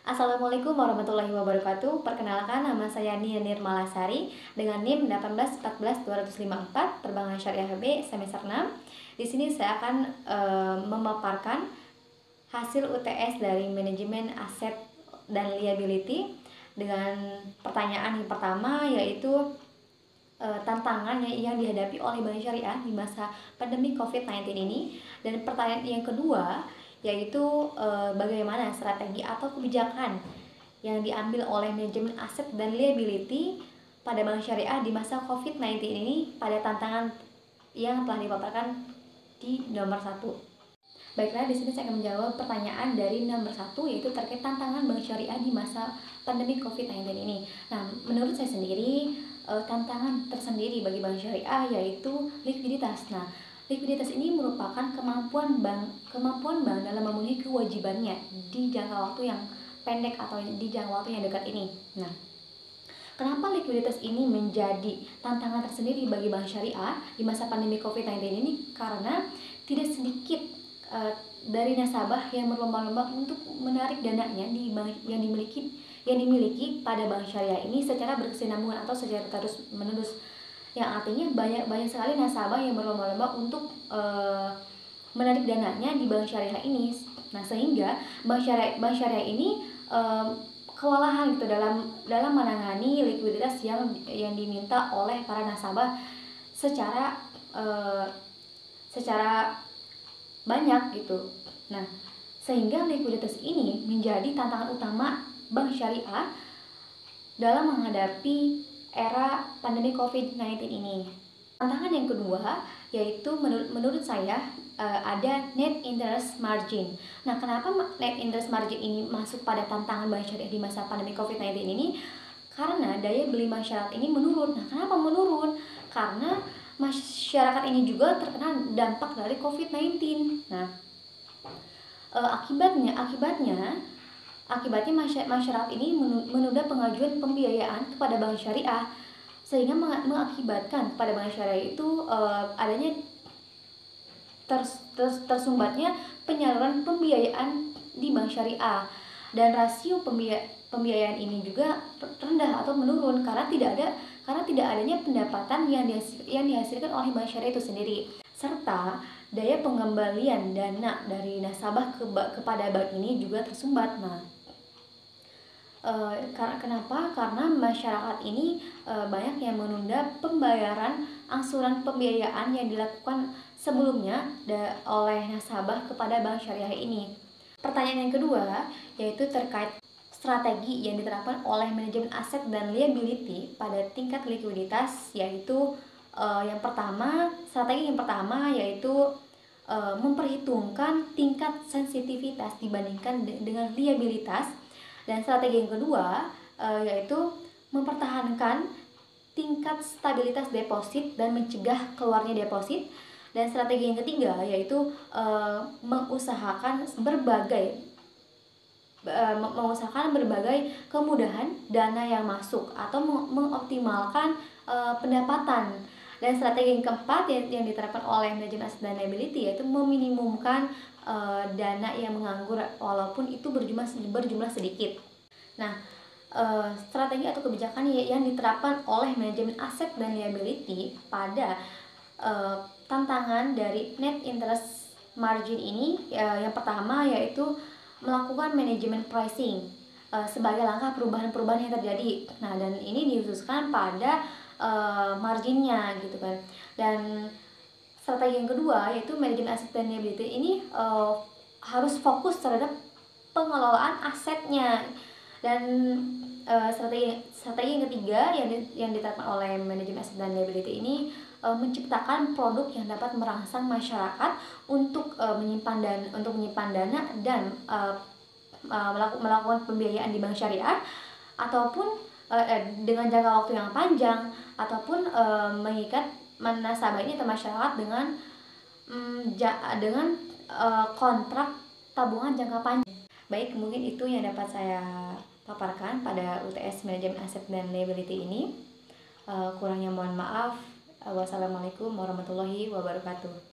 Assalamualaikum warahmatullahi wabarakatuh. Perkenalkan, nama saya Nia Nirmalasari dengan NIM 1814254 Perbankan Syariah HB semester 6. Di sini saya akan memaparkan hasil UTS dari manajemen aset dan liability dengan pertanyaan yang pertama, yaitu tantangan yang dihadapi oleh Bank Syariah di masa pandemi COVID-19 ini, dan pertanyaan yang kedua yaitu bagaimana strategi atau kebijakan yang diambil oleh manajemen aset dan liability pada Bank Syariah di masa COVID-19 ini pada tantangan yang telah dipaparkan di nomor 1. Baiklah, di sini saya akan menjawab pertanyaan dari nomor 1, yaitu terkait tantangan Bank Syariah di masa pandemi COVID-19 ini. Nah, menurut saya sendiri, tantangan tersendiri bagi Bank Syariah yaitu likuiditas. Nah, likuiditas ini merupakan kemampuan bank dalam memenuhi kewajibannya di jangka waktu yang pendek atau di jangka waktu yang dekat ini. Nah, kenapa likuiditas ini menjadi tantangan tersendiri bagi Bank Syariah di masa pandemi COVID-19 ini? Karena tidak sedikit dari nasabah yang berlomba-lomba untuk menarik dananya di bank yang dimiliki pada Bank Syariah ini secara berkesinambungan atau secara terus-menerus. Yang artinya banyak sekali nasabah yang berlomba-lomba untuk menarik dananya di Bank Syariah ini. Nah, sehingga Bank Syariah ini kewalahan gitu dalam menangani likuiditas yang diminta oleh para nasabah secara banyak gitu. Nah, sehingga likuiditas ini menjadi tantangan utama Bank Syariah dalam menghadapi era pandemi COVID-19 ini. Tantangan yang kedua yaitu menurut saya ada net interest margin. Nah, kenapa net interest margin ini masuk pada tantangan Bank Syariah di masa pandemi COVID-19 ini? Karena daya beli masyarakat ini menurun. Nah, kenapa menurun? Karena masyarakat ini juga terkena dampak dari COVID-19. Nah, akibatnya masyarakat ini menunda pengajuan pembiayaan kepada Bank Syariah, sehingga mengakibatkan kepada Bank Syariah itu adanya tersumbatnya penyaluran pembiayaan di Bank Syariah, dan rasio pembiayaan ini juga rendah atau menurun karena tidak adanya pendapatan yang dihasilkan oleh Bank Syariah itu sendiri, serta daya pengembalian dana dari nasabah kepada bank ini juga tersumbat. Nah, kenapa? Karena masyarakat ini banyak yang menunda pembayaran angsuran pembiayaan yang dilakukan sebelumnya oleh nasabah kepada Bank Syariah ini. Pertanyaan yang kedua yaitu terkait strategi yang diterapkan oleh manajemen aset dan liability pada tingkat likuiditas, yaitu strategi yang pertama yaitu memperhitungkan tingkat sensitivitas dibandingkan dengan liabilitas, dan strategi yang kedua yaitu mempertahankan tingkat stabilitas deposit dan mencegah keluarnya deposit, dan strategi yang ketiga yaitu mengusahakan berbagai kemudahan dana yang masuk atau mengoptimalkan pendapatan. Dan strategi yang keempat yang diterapkan oleh manajemen aset dan liability yaitu meminimumkan dana yang menganggur walaupun itu berjumlah sedikit. Nah, strategi atau kebijakan yang diterapkan oleh manajemen aset dan liability pada tantangan dari net interest margin ini, yang pertama yaitu melakukan manajemen pricing sebagai langkah perubahan-perubahan yang terjadi. Nah, dan ini dikhususkan pada marginnya gitu kan. Dan strategi yang kedua yaitu manajemen aset dan liability ini harus fokus terhadap pengelolaan asetnya. Dan strategi yang ketiga yang diterapkan oleh manajemen aset dan liability ini menciptakan produk yang dapat merangsang masyarakat untuk menyimpan dana dan melakukan pembiayaan di Bank Syariah, ataupun dengan jangka waktu yang panjang, ataupun mengikat nasabah ini atau masyarakat dengan kontrak tabungan jangka panjang. Baik, mungkin itu yang dapat saya paparkan pada UTS manajemen aset dan liability ini. Kurangnya mohon maaf. Wassalamualaikum warahmatullahi wabarakatuh.